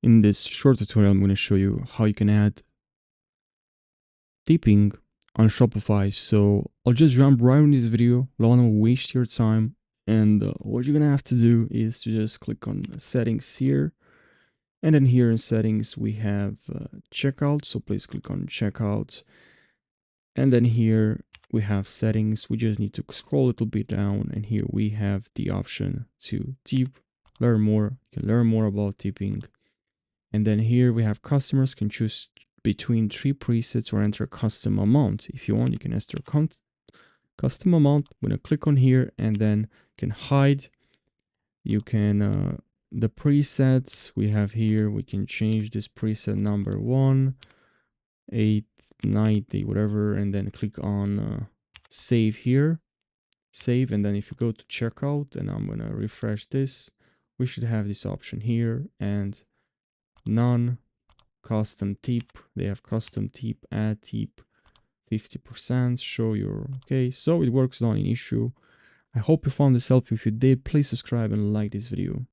In this short tutorial, I'm going to show you how you can add tipping on Shopify. So I'll just jump right in this video. I don't want to waste your time. And what you're going to have to do is to just click on settings here. And then here in settings, we have checkout. So please click on checkout. And then here we have settings. We just need to scroll a little bit down. And here we have the option to tip, learn more. You can learn more about tipping. And then here we have customers can choose between 3 presets or enter a custom amount. If you want, you can enter custom amount. I'm going to click on here and then you can hide. You can, the presets we have here, we can change this preset number 1, 890, whatever, and then click on save here. Save, and then if you go to checkout, and I'm going to refresh this, we should have this option here and none. Custom tip, they have custom tip, add tip 50%, show your okay. So it works, not an issue. I hope you found this helpful. If you did, please subscribe and like this video.